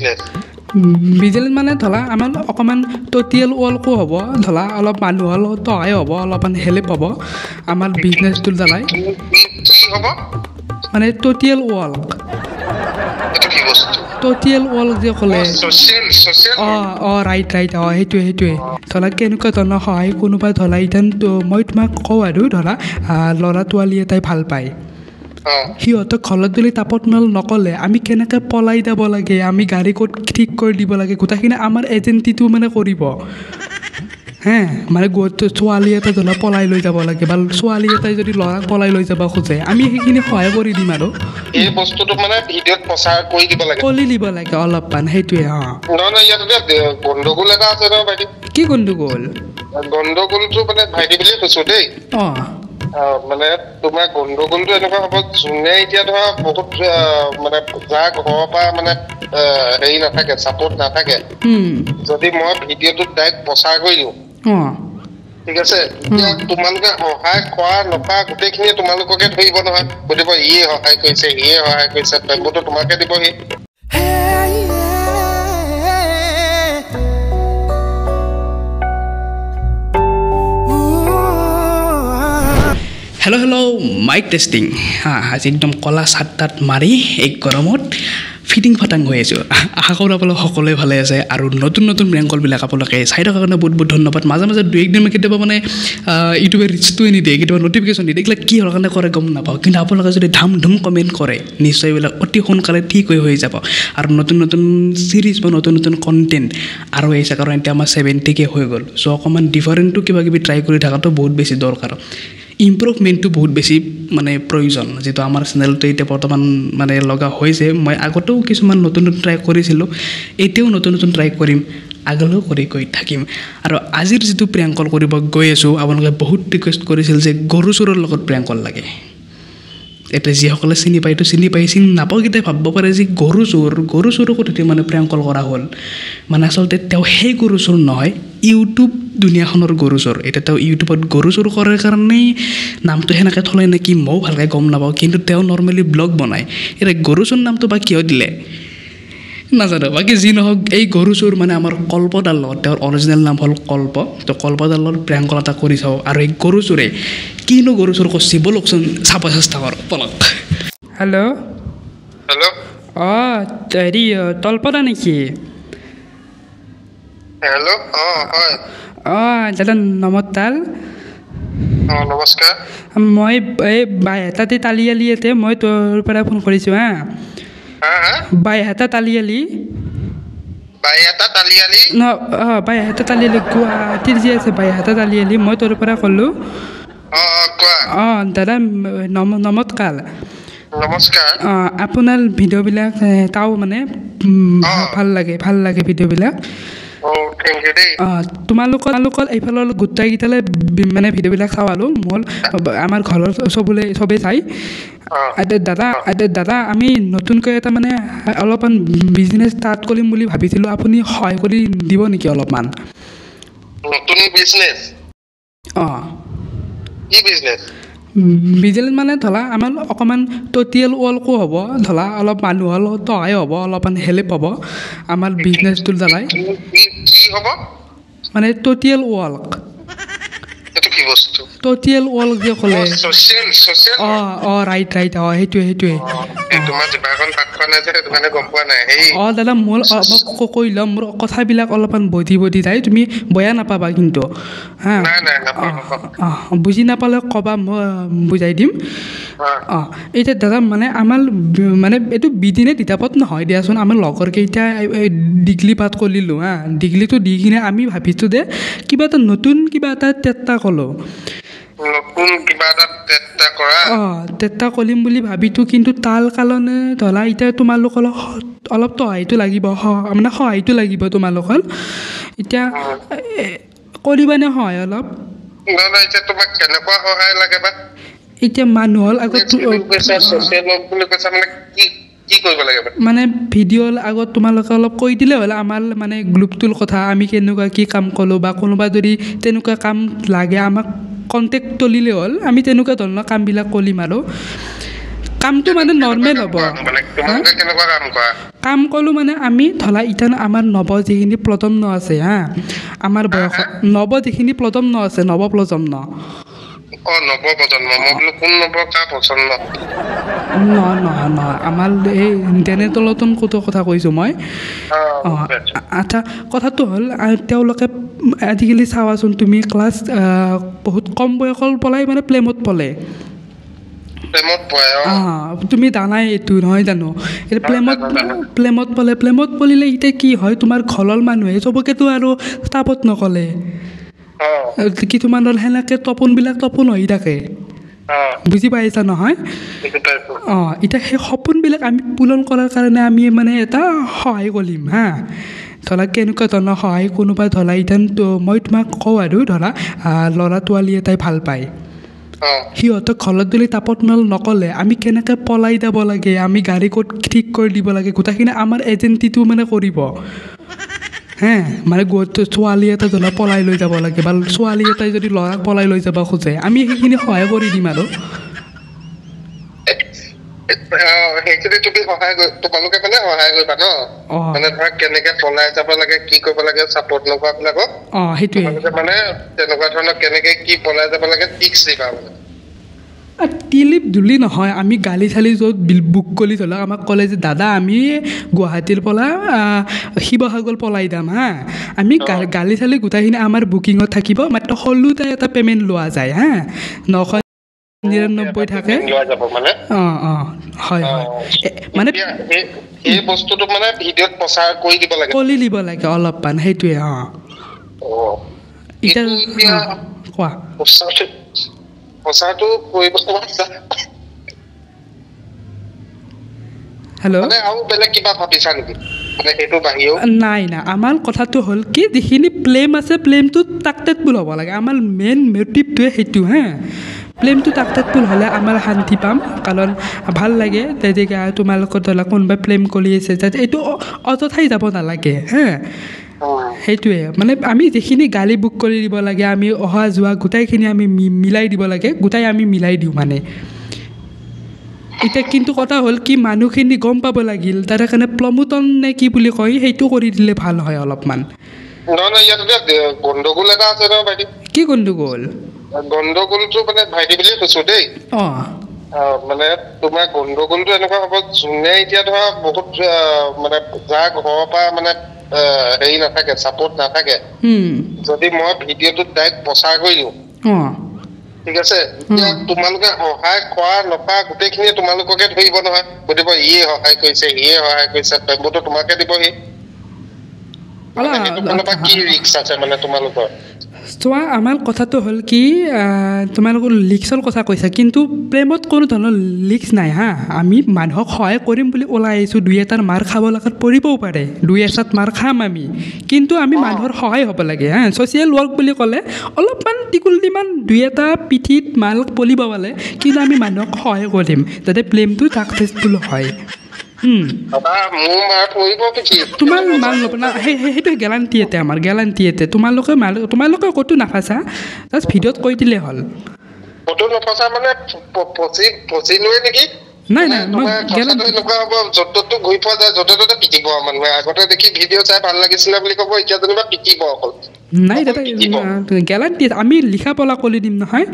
business business মানে ধৰা আমাৰ অকণমান ট'টেল ৱৰ্কো হ'ব ধৰা অলপ মানুহৰ লগত সহায় হ'ব অলপমান হেল্প হ'ব আমাৰ বিজনেছটোৰ দ্বাৰাই কি হ'ব মানে ট'টেল ৱৰ্ক এইটো কি বস্তু ট'টেল ৱৰ্ক যে ক'লে ছ'চিয়েল ৰাইট সেইটোৱে ধৰা কেনেকুৱা ধৰণৰ সহায় কোনোবা ধৰা এতিয়া মই তোমাক কওঁ আৰু ধৰা ল'ৰা ছোৱালী এটাই ভাল পায় সিহঁতক ঘৰত যদি তাপত নক'লে আমি কেনেকৈ পলাই যাব লাগে আমি গাড়ী ক'ত ঠিক কৰি দিব লাগে গোটেইখিনি আমাৰ এজেণ্টিটো মানে কৰিব মানে ছোৱালী এটা ধৰা পলাই লৈ যাব লাগে বা ছোৱালী এটাই যদি ল'ৰাক পলাই লৈ যাব খোজে আমি সেইখিনি সহায় কৰি দিম আৰু এই বস্তুটো মানে ভিডিঅ'ত প্ৰচাৰ কৰি দিব লাগে অলপমান সেইটোৱে নহয় ইয়াতে গণ্ডগোল এটা আছে ন ভাইটি কি গণ্ডগোলটো মানে ভাইটি বুলিয়ে কৈছো দেই মানে তোমাৰ গণ্ডগোলটো এনেকুৱা হ'ব যোনে এতিয়া ধৰা বহুত মানে যাৰ ঘৰৰ পৰা মানে হেৰি নাথাকে ছাপোৰ্ট নাথাকে যদি মই ভিডিঅ'টোত ডাইৰেক্ট প্ৰচাৰ কৰি দিওঁ ঠিক আছে এতিয়া তোমালোকে সহায় কৰা নকৰা গোটেইখিনিয়ে তোমালোককে ধৰিব নহয় গতিকে ইয়ে সহায় কৰিছে পেমেণ্টটো তোমাকে দিবহি হেল্ল' মাইক টেষ্টিং আজি একদম কলা চাট মাৰি এই গৰমত ফিটিং ফাটাং হৈ আছোঁ আশা কৰোঁ আপোনালোক সকলোৱে ভালে আছে আৰু নতুন প্ৰেংকলবিলাক আপোনালোকে চাই থকাৰ কাৰণে বহুত ধন্যবাদ মাজে দুই একদিন কেতিয়াবা মানে ইউটিউবে ৰিচটোৱে নিদিয়ে কেতিয়াবা নটিফিকেশ্যন নিদিয়ে এইবিলাক কি কাৰণে কৰে গম নাপাওঁ কিন্তু আপোনালোকে যদি ধুম কমেণ্ট কৰে নিশ্চয় এইবিলাক অতি সোনকালে ঠিক হৈ যাব আৰু নতুন চিৰিজ বা নতুন কণ্টেণ্ট আৰু আহিছে কাৰণ এতিয়া আমাৰ 70K হৈ গ'ল চ' অকণমান ডিফাৰেণ্টটো কিবাকিবি ট্ৰাই কৰি থকাটো বহুত বেছি দৰকাৰ ইম্প্ৰুভমেণ্টটো বহুত বেছি মানে প্ৰয়োজন যিটো আমাৰ চেনেলটো এতিয়া বৰ্তমান মানে লগা হৈছে মই আগতেও কিছুমান নতুন ট্ৰাই কৰিছিলোঁ এতিয়াও নতুন ট্ৰাই কৰিম আগলৈও কৰি থাকিম আৰু আজিৰ যিটো প্ৰেংকল কৰিব গৈ আছোঁ আপোনালোকে বহুত ৰিকুৱেষ্ট কৰিছিল যে গৰু চোৰৰ লগত প্ৰেংকল লাগে এতিয়া যিসকলে চিনি নাপাওঁ কেতিয়া ভাবিব পাৰে যে গৰু চোৰকো তেতিয়া মানে প্ৰেংকল কৰা হ'ল মানে আচলতে তেওঁ সেই গৰু চোৰ নহয় ইউটিউব দুনিয়াখনৰ গৰু চোৰ এতিয়া তেওঁ ইউটিউবত গৰু চোৰ কৰাৰ কাৰণেই নামটো সেনেকৈ থলে নেকি ময়ো ভালকৈ গম নাপাওঁ কিন্তু তেওঁ নৰ্মেলি ব্লগ বনায় এতিয়া গৰু চোৰ নামটো বা কিয় দিলে নাজানো বাকী যি নহওক এই গৰু চোৰ মানে আমাৰ কল্পদাৰ লগত তেওঁৰ অৰিজিনেল নাম হ'ল কল্প তো কল্পদাৰ লগত প্ৰেংকল এটা কৰি চাওঁ আৰু এই গৰু চোৰে কিনো গৰু চোৰ কৰিছে বলকচোন চাব চেষ্টা কৰক বলক হেল্ল' হেৰি তলপদা নেকি দাদা নমস্কাৰ মই এই বাইহাটা তালিআলিতে মই তোৰ পৰা ফোন কৰিছোঁ বাইহাটা তালিআলি গুৱাহাটীৰ যি আছে বাইহাটা তালিআলি মই তোৰ পৰা ক'লোঁ দাদা নমস্কাৰ আপোনাৰ ভিডিঅ'বিলাক চাওঁ মানে ভাল লাগে ভিডিঅ'বিলাক তোমালোকৰ এইফালৰ গোটেইকেইটালৈ মানে ভিডিঅ'বিলাক চাওঁ মোৰ আমাৰ ঘৰৰ চবেই চাই দাদা আমি নতুনকৈ এটা মানে অলপমান বিজনেছ ষ্টাৰ্ট কৰিম বুলি ভাবিছিলোঁ আপুনি সহায় কৰি দিব নেকি অলপমান বিজনেছ মানে ধৰা আমাৰ অকণমান ট'টেল ৱৰ্কো হ'ব ধৰা অলপ মানুহৰ লগত সহায় হ'ব অলপমান হেল্প হ'ব আমাৰ বিজনেছটোৰ দ্বাৰাই মানে ট'টেল ৱৰ্ক যে ক'লে ৰাইট সেইটোৱে দাদা মোৰ কৈ ল'ম মোৰ কথাবিলাক অলপমান বধি যায় তুমি বেয়া নাপাবা কিন্তু বুজি নাপালে ক'বা মই বুজাই দিম এতিয়া দাদা মানে আমাৰ মানে এইটো বিদিনে তিতাপত নহয় দিয়াচোন আমাৰ লগৰ কেইটা ডিগ্ৰী পাঠ কৰিলোঁ ডিগ্ৰীটো দি কিনে আমি ভাবিছোঁ যে নতুন কিবা এটা চেষ্টা ক'লোঁ চেষ্টা কৰিম বুলি ভাবিছোঁ কিন্তু তাৰ কাৰণে ধৰা এতিয়া তোমালোকৰ অলপ সহায়টো লাগিব মানে সহায়টো লাগিব তোমালোকৰ এতিয়া কৰিবানে সহায় অলপ এতিয়া মানুহৰ আগত মানে ভিডিঅ'ৰ আগত তোমালোকে অলপ কৈ দিলে হ'ল আমাৰ মানে গ্ৰুপটোৰ কথা আমি কেনেকুৱা কি কাম কৰোঁ বা কোনোবা যদি তেনেকুৱা কাম লাগে আমাক কণ্টেক্ট তুলিলে হ'ল আমি তেনেকুৱা ধৰণৰ কামবিলাক কৰিম আৰু কামটো মানে নৰ্মেল হ'ব মানে তোমালোকে কেনেকুৱা কাম কৰা কাম কলো মানে আমি ধলা ইটান আমাৰ নৱ যিখিনি প্ৰজন্ম আছে হা আমাৰ বয়স নৱ যিখিনি প্ৰজন্ম আছে নৱ প্ৰজন্ম নৱ প্ৰজন্ম মই বোলো কোন নৱ কা প্ৰজন্ম নহয় আমাৰ এই তেনে তলতন কত কথা কৈছোঁ মই আচ্ছা কথাটো হ'ল তেওঁলোকে আজিকালি চাৱাচোন তুমি ক্লাছ বহুত কম বয়সৰ পৰাই মানে প্লেমত পলে তুমি জানাই এইটো নহয় জানো প্লেমত পলিলে এতিয়া কি হয় তোমাৰ ঘৰৰ মানুহে চবকেতো আৰু তাপত নকলে কিছুমানৰ সেনেকে তপোনবিলাক তপোন হৈ থাকে বুজি পাইছা নহয় এতিয়া সেই সপোনবিলাক আমি পূৰণ কৰাৰ কাৰণে আমি মানে এটা সহায় কৰিম হা ধৰা কেনেকুৱা ধৰণৰ সহায় কোনোবাই ধৰা এতিয়া মই তোমাক কওঁ আৰু ধৰা ল'ৰা ছোৱালী এটাই ভাল পায় সিহঁতক ঘৰত যদি তাপত নকলে আমি কেনেকৈ পলাই যাব লাগে আমি গাড়ী ক'ত ঠিক কৰি দিব লাগে গোটেইখিনি আমাৰ এজেণ্টিটো মানে কৰিব হে মানে ছোৱালী এটা ধৰা পলাই লৈ যাব লাগে বা ছোৱালী এটাই যদি ল'ৰাক পলাই লৈ যাব খোজে আমি সেইখিনি সহায় কৰি দিম আৰু সেইখিনি তুমি তোমালোকে মানে সহায় কৰিবা ন মানে ধৰা কেনেকে পলাই যাব লাগে কি কৰিব লাগে চাপৰ্ট নকৰা বিলাকক সেইটোৱে মানে তেনেকুৱা ধৰণৰ কেনেকে কি পলাই যাব লাগে টিক্স দিবা মানে টিলিপ দুলি নহয় আমি গাড়ী চালি য'ত বুক কৰি ধৰক আমাক ক'লে যে দাদা আমি গুৱাহাটীৰ পৰা শিৱসাগৰ পলাই যাম হা আমি গাড়ী চালি গোটেইখিনি আমাৰ বুকিঙত থাকিব মাত্ৰ সৰুতে এটা পে'মেণ্ট লোৱা যায় হা 999 থাকে হয় মানে এই বস্তুটো মানে ভিডিঅ'ত প্ৰচাৰ কৰি দিব লাগে অলপমান সেইটোৱে এতিয়া কোৱা প্ৰচাৰটো কৰিব হেল্ল' আৰু বেলেগ কিবা ভাবিছা নেকি মানে সেইটো বাহিৰেও নাই আমাৰ কথাটো হ'ল কি যিখিনি প্লেম আছে প্লেমটো টাকটেটফুল হ'ব লাগে আমাৰ মেইন মটিভটোৱে সেইটো হা প্লেমটো টাকটেটফুল হ'লে আমাৰ শান্তি পাম কাৰণ ভাল লাগে যেনেকৈ তোমালোকৰ ধৰা কোনোবাই প্লেম কৰি আছে যাতে এইটো অযথাই যাব নালাগে হা সেইটোৱে মানে আমি যিখিনি গাড়ী বুক কৰি দিব লাগে আমি অহা যোৱা গোটেইখিনি আমি মিলাই দিব লাগে গোটেই আমি মিলাই দিওঁ মানে এতিয়া কিন্তু কথা হ'ল কি মানুহখিনি গম পাব লাগিল তাৰ কাৰণে প্ৰমোটন নে কি বুলি কয় সেইটো কৰি দিলে ভাল হয় অলপমান গণ্ডগোল এটা আছে ন ভাইটি কি গণ্ডগোল গণ্ডগোলটো মানে ভাইটি বুলিয়ে কৈছো দেই মানে তোমাৰ গণ্ডগোলটো এনেকুৱা হ'ব যোনে এতিয়া ধৰা বহুত মানে যাৰ ঘৰৰ পৰা মানে হেৰি নাথাকে চাপৰ্ট নাথাকে যদি মই ভিডিঅ'টোত ডাইৰেক্ট প্ৰচাৰ কৰি দিওঁ ঠিক আছে এতিয়া তোমালোকে সহায় কৰা নকৰা গোটেইখিনিয়ে তোমালোককে ধৰিব নহয় গতিকে ইয়ে সহায় কৰিছে সিয়ে সহায় কৰিছে পেমেণ্টটো তোমাকে দিবহি কি ৰিস্ক আছে মানে তোমালোকৰ চোৱা আমাৰ কথাটো হ'ল কি তোমালোকৰ লিক্সৰ কথা কৈছা কিন্তু প্ৰেমত কোনো ধৰণৰ লিক্স নাই হা আমি মানুহক সহায় কৰিম বুলি ওলাই আহিছোঁ দুই এটাৰ মাৰ খাব লগাত পৰিবও পাৰে দুই এটাত মাৰ খাম আমি কিন্তু আমি মানুহৰ সহায় হ'ব লাগে হা ছ'চিয়েল ৱৰ্ক বুলি ক'লে অলপমান টিকুলটিমান দুই এটা পিঠিত মাল পলিব পালে কিন্তু আমি মানুহক সহায় কৰিম যাতে প্লেমটো ছাকচেছফুল হয় তোমাৰ মাল ল'ব না সেইটো গেৰাণ্টি এতে আমাৰ গেৰাণ্টি এতে তোমালোকে ক'তো নাফাঁচা জাষ্ট ভিডিঅ'ত কৈ দিলে হ'ল নাই মই য'ত ঘূৰি পোৱা যায় য'তে ত'তে পিটিব মানুহে আগতে দেখি ভিডিঅ' চাই ভাল লাগিছিলে বুলি ক'ব এতিয়া যেনিবা পিটিব অকল নাই দাদা গেৰাণ্টি আমি লিখা পলা কৰি দিম নহয়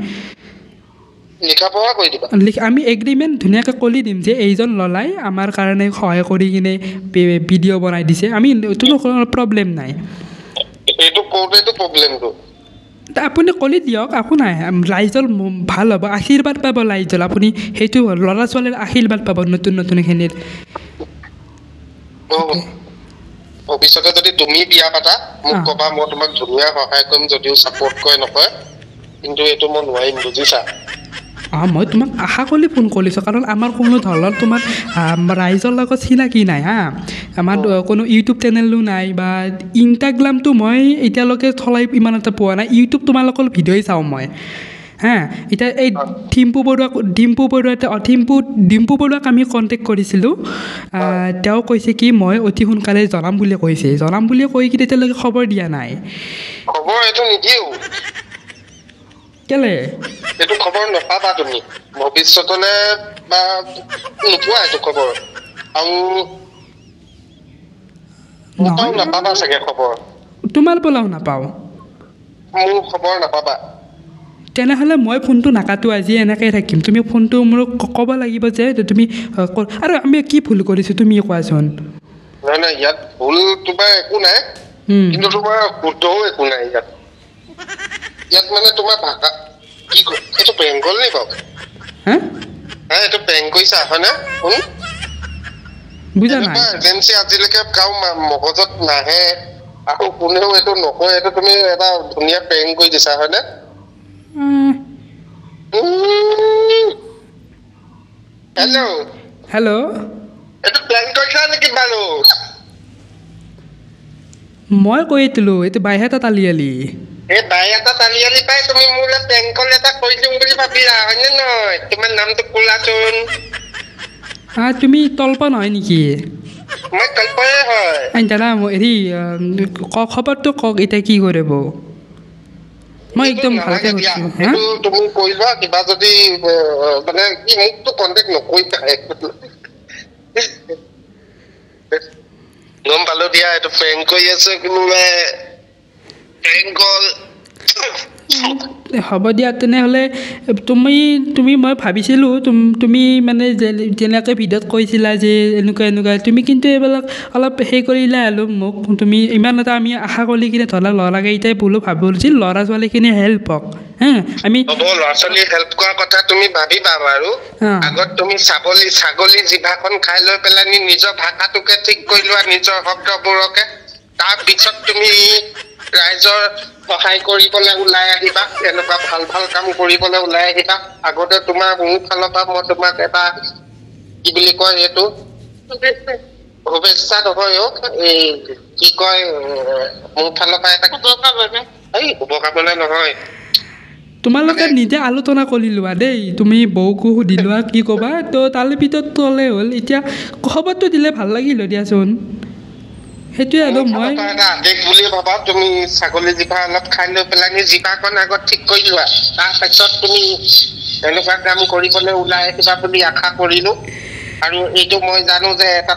আমি এগ্ৰিমেণ্ট ধুনীয়াকৈ কৰি দিম যে এইজন ল'ৰাই আমাৰ কাৰণে সহায় কৰি কিনে ভিডিঅ' বনাই দিছে আমি কোনো প্ৰব্লেম নাই আপুনি কৰি দিয়ক একো নাই ৰাইজৰ ভাল হ'ব আশীৰ্বাদ পাব ৰাইজৰ আপুনি সেইটো ল'ৰা ছোৱালীৰ আশীৰ্বাদ পাব নতুন নতুনখিনিৰ ভৱিষ্যতে যদি তুমি বিয়া পাতা মোক ক'বা মই তোমাক ধুনীয়া সহায় কৰিম যদিও ছাপৰ্ট কৰে নকৰে কিন্তু এইটো মই নোৱাৰিম বুজিছা মই তোমাক আশা কৰি ফোন কৰিছোঁ কাৰণ আমাৰ কোনো ধৰণৰ তোমাৰ ৰাইজৰ লগত চিনাকি নাই হা আমাৰ কোনো ইউটিউব চেনেলো নাই বা ইনষ্টাগ্ৰামটো মই এতিয়ালৈকে চলাই ইমান এটা পোৱা নাই ইউটিউব তোমালোকৰ ভিডিঅ'ই চাওঁ মই হা এতিয়া এই ডিম্পু বৰুৱাক আমি কণ্টেক্ট কৰিছিলোঁ তেওঁ কৈছে কি মই অতি সোনকালে জনাম বুলিয়ে কৈ কি তেতিয়ালৈকে খবৰ দিয়া নাই কেলে এইটো খবৰ নাপাবা তুমি ভৱিষ্যতলে বা নোপোৱা এইটো খবৰ আৰু মই নাপাবা চাগে খবৰ তোমাৰ পৰাও নাপাওঁ মোৰ খবৰ নাপাবা তেনেহ'লে মই ফোনটো নাকাটো আজি এনেকৈ থাকিম তুমি ফোনটো মোক ক'ব লাগিব যে তুমি আৰু আমি কি ভুল কৰিছোঁ তুমি কোৱাচোন নাই নাই ইয়াত ভুল তোমাৰ একো নাই কিন্তু তোমাৰ শুদ্ধও একো নাই ইয়াত মানে তোমাৰ ভাষা কি এইটো বেংগল নে বাৰু এইটো বেংক কৈছা হয়নে বুজা নাই এজেঞ্চি আজিলৈকে কাৰো মগজত নাহে আকৌ কোনেও এইটো নকয় এইটো তুমি এটা ধুনীয়া বেংক কৰি দিছা হয়নে হেল্ল' এইটো বেংক কৈছা নেকি বাৰু মই কৈ দিলো এইটো বাইহাটা তালিয়ালি এই বাইহাটা তালিয়ালি পাই তুমি মোলৈ বেংকল এটা কৰি দিম বুলি ভাবিলা হয়নে নহয় তোমাৰ নামটো কোলাচোন তুমি তলপা নহয় নেকি মই তলপাই হয় দাদা হেৰি খবৰটো কওক এতিয়া কি কৰিব মই একদম ভালকে তুমি কৰিবা কিবা যদি মানে কি মোকতো কণ্টেক্ট নকৰিবা গম পালো দিয়া এইটো প্ৰেংক কৰি আছে কোনোবাই প্ৰেংকল হ'ব দিয়া তেনেহ'লে তুমি মই ভাবিছিলোঁ তুমি মানে যেনেকৈ ভিডিঅ'ত কৈছিলা যে এনেকুৱা তুমি কিন্তু এইবিলাক অলপ সেই কৰিলা আৰু মোক তুমি ইমান এটা আমি আশা কৰি কিনে ধৰা ল'ৰাকেইটাই বোলো ভাবিছিল ল'ৰা ছোৱালীখিনি হেল্প হওক আমি ল'ৰা ছোৱালী হেল্প কৰা কথা তুমি ভাবিবা বাৰু আগত তুমি ছাগলী জিভাখন খাই লৈ পেলাই নিজৰ ভাষাটোকে ঠিক কৰি লোৱা নিজৰ শব্দবোৰকে তাৰপিছত তুমি ৰাইজৰ সহায় কৰিবলৈ ওলাই আহিবা এনেকুৱা ভাল ভাল কাম কৰিবলৈ ওলাই আহিবা আগতে তোমাৰ মোৰ ফালৰ পৰা মই তোমাক এটা কি বুলি কয় এইটো শুভেচ্ছা নহয় এই কি কয় মোৰ ফালৰ পৰা এটা শুভকামনা নহয় তোমালোকে নিজে আলোচনা কৰি লোৱা দেই তুমি বৌকো সুধি লোৱা কি ক'বা তো তাৰে ভিতৰত তলে হ'ল এতিয়া খবৰটো দিলে ভাল লাগিল দিয়াচোন সেইটোৱে আৰু মই আদেশ বুলি ভাবা তুমি ছাগলী জিভা অলপ খাই লৈ পেলাই জিভাখন আগত ঠিক কৰি লোৱা তাৰপিছত তুমি এনেকুৱা কাম কৰিবলৈ ওলাই আহিবা বুলি আশা কৰিলো আৰু এইটো মই জানো যে এটা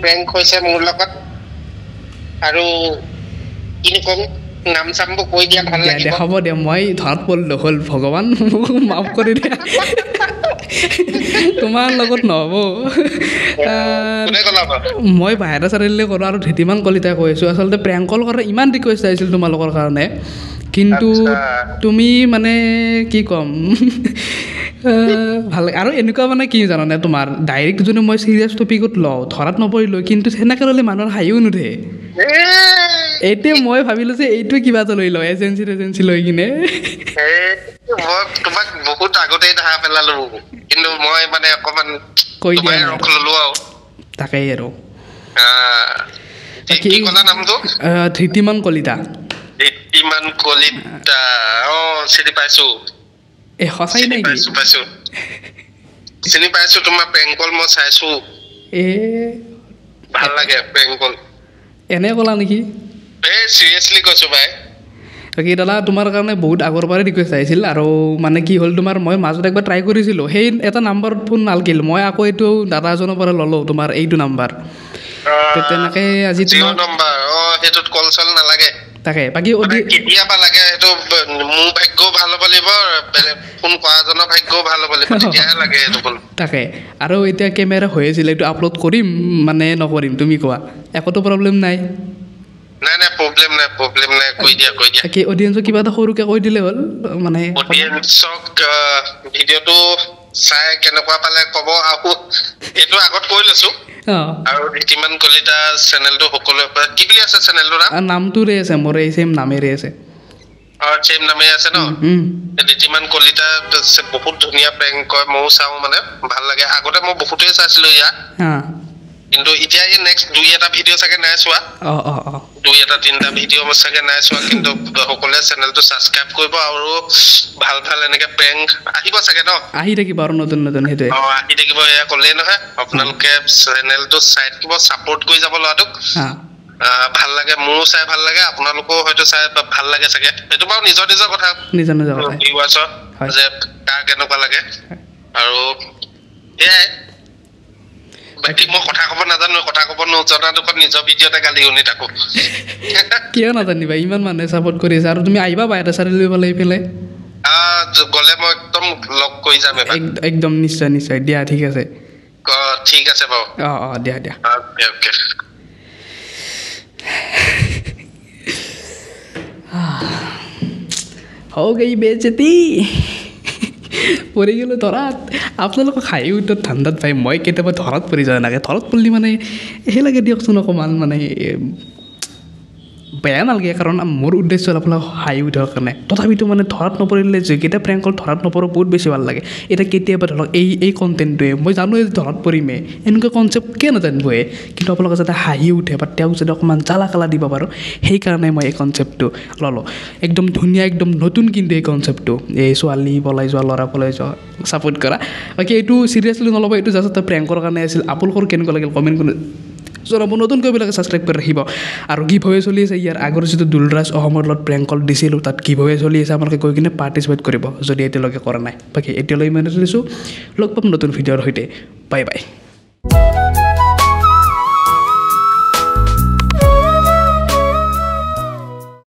প্ৰেংক হৈছে মোৰ লগত আৰু কিনো কম নাম চামবোৰ কৈ দিয়া ভাল লাগিব হ'ব দিয়া মই ধৰাত পৰিলো হ'ল ভগৱান মোক মাফ কৰি দিয়া তোমাৰ লগত নহ'ব মই বাহিৰা চাৰিআলিলৈ কৰোঁ আৰু ধৃতিমান কলিতাই কৈ আছোঁ আচলতে প্ৰেংকল কৰা ইমান ৰিকুৱেষ্ট আহিছিল তোমালোকৰ কাৰণে কিন্তু তুমি মানে কি ক'ম ভাল আৰু এনেকুৱা মানে কি জানানে তোমাৰ ডাইৰেক্ট যদি মই চিৰিয়াছ টপিকত লওঁ ধৰাত নপৰিলোঁ কিন্তু সেনেকৈ ল'লে মানুহৰ হাঁহিও নুঠে এতিয়া মই ভাবিলোঁ যে এইটো কিবা এটা লৈ লওঁ এজেঞ্চি লৈ কিনে তোমাক বহুত আগতেই দেখা পেলালো কিন্তু মই মানে অকণমান কৈ দিয়া ৰখ ল'লো আৰু তাকেই আৰু কি ক'লা নামটো ধৃতিমান কলিতা চিনি পাইছো সঁচাই নাই পাইছো চিনি পাইছো তোমাৰ প্ৰেংকল মই চাইছো ভাল লাগে প্ৰেংকল এনে ক'লা নেকি চিৰিয়াছলি কৈছো ভাই বাকী দাদা তোমাৰ কাৰণে বহুত আগৰ পৰাই ৰিকুৱেষ্ট আহিছিল আৰু মানে কি হ'ল তোমাৰ মই মাজত একবাৰ ট্ৰাই কৰিছিলোঁ সেই এটা নাম্বাৰ ফোন নালাগিল মই আকৌ এইটো দাদা এজনৰ পৰা ল'লোঁ তোমাৰ এইটো নাম্বাৰ তেনেকৈ আজি সেইটোত কল চল নালাগে তাকে বাকী কেতিয়াবা লাগে সেইটো মোৰ ভাগ্যও ভাল হ'ব লাগিব ফোন কৰাজনৰ ভাগ্যও ভাল হ'ব লাগিব তেতিয়াহে লাগে সেইটো ফোন তাকে আৰু এতিয়া কেমেৰা হৈ আছিল এইটো আপলোড কৰিম মানে নকৰিম তুমি কোৱা একোতো প্ৰব্লেম নাই নাই প্ৰব্লেম নাই কৈ দিয়া কি অডিয়েন্সক কিবা এটা সৰুকে কৈ দিলে হ'ল মানে অডিয়েন্সক ভিডিঅ'টো চাই কেনেকুৱা পালে ক'ব আৰু এইটো আগত কৈ লৈছো আৰু ধৃতিমান কলিতা চেনেলটো সকলোৰে পৰা কি বুলি আছে চেনেলটোৰ নামটোৰে আছে মোৰ এই চেম নামেৰে আছে চেম নামে আছে ন ধৃতিমান কলিতা বহুত ধুনীয়া প্ৰেংক কয় ময়ো চাওঁ মানে ভাল লাগে আগতে মই বহুতেই চাইছিলো ইয়াত কিন্তু এতিয়া এই নেক্সট 2-3টা ভিডিঅ' চাগে নাই চোৱা 2-3টা ভিডিঅ' চাগে নাই চোৱা কিন্তু সকলোৱে চেনেলটো ছাবস্ক্ৰাইব কৰিব আৰু ভাল এনেকে প্ৰেংক আহিব চাগে ন আহি থাকিব আৰু নতুন সেইটোৱে আহি থাকিব এয়া ক'লেই নহয় আপোনালোকে চেনেলটো চাই থাকিব ছাপোৰ্ট কৰি যাব ল'ৰাটোক ভাল লাগে মোৰ চাই ভাল লাগে আপোনালোকো হয়তো চাই ভাল লাগে চাগে এটো বাৰু নিজৰ কথা নিজৰ কথা ভিউৱাৰ্ছৰ যে কাৰ কেনেকুৱা লাগে আৰু এয়াই বাকি মই কথা ক'ব নাজানো কথা ক'ব নজনাটো নিজৰ ভিডিঅ'তে গালি শুনি থাকো কিয় নাজানিবা ইমান মানুহে সাপোৰ্ট কৰি আছে আৰু তুমি আহিবা বাইৰে চাৰি লৈ পেলাই পেলাই গলে মই একদম লগ কৰি যাম একদম নিশ্চয় দিয়া ঠিক আছে ঠিক আছে বাৰু দিয়া ওকে हो गई बेइज्जती পৰি গ'লো ধৰাত আপোনালোকক হাঁহি উঠত ঠাণ্ডাত পাই মই কেতিয়াবা ধৰাত পৰি যোৱা নালাগে ধৰাত পৰিলে মানে সেই লাগে দিয়কচোন অকণমান মানে বেয়া নালাগে কাৰণ মোৰ উদ্দেশ্য হ'ল আপোনালোক হাঁহি উঠাৰ কাৰণে তথাপিতো মানে ধৰাত নপৰিলে যিকেইটা প্ৰেংক কল ধৰাত নপৰো বহুত বেছি ভাল লাগে এতিয়া কেতিয়াবা ধৰক এই কণ্টেণ্টটোৱে মই জানো যে ধৰাত পৰিমেই এনেকুৱা কনচেপ্ট কিয় নাজানিবই কিন্তু আপোনালোকে যাতে হাঁহি উঠে বা তেওঁক যাতে অকণমান জ্বালা কালা দিব পাৰোঁ সেইকাৰণে মই এই কনচেপ্টটো ল'লোঁ একদম ধুনীয়া একদম নতুন কিন্তু এই কনচেপ্টটো এই ছোৱালী পলাই যোৱা ল'ৰা পলাই যোৱা ছাপোৰ্ট কৰা বাকী এইটো চিৰিয়াছলি নল'ব এইটো জাষ্ট এটা প্ৰেংকৰ কাৰণে আছিল আপোনালোকৰ কেনেকুৱা লাগিল কমেণ্ট কৰি জনাব নতুনকৈ বিলাকে ছাবস্ক্ৰাইব কৰি ৰাখিব আৰু গিভ অৱে চলি আছে ইয়াৰ আগৰ যিটো দুলৰাজ অসমৰ লগত প্ৰেংক কল দিছিলোঁ তাত গিভ অৱে চলি আছে আপোনালোকে গৈ কিনে পাৰ্টিচিপেট কৰিব যদি এতিয়ালৈকে কৰা নাই বাকী এতিয়ালৈ ইমানে চলিছোঁ লগ পাম নতুন ভিডিঅ'ৰ সৈতে বাই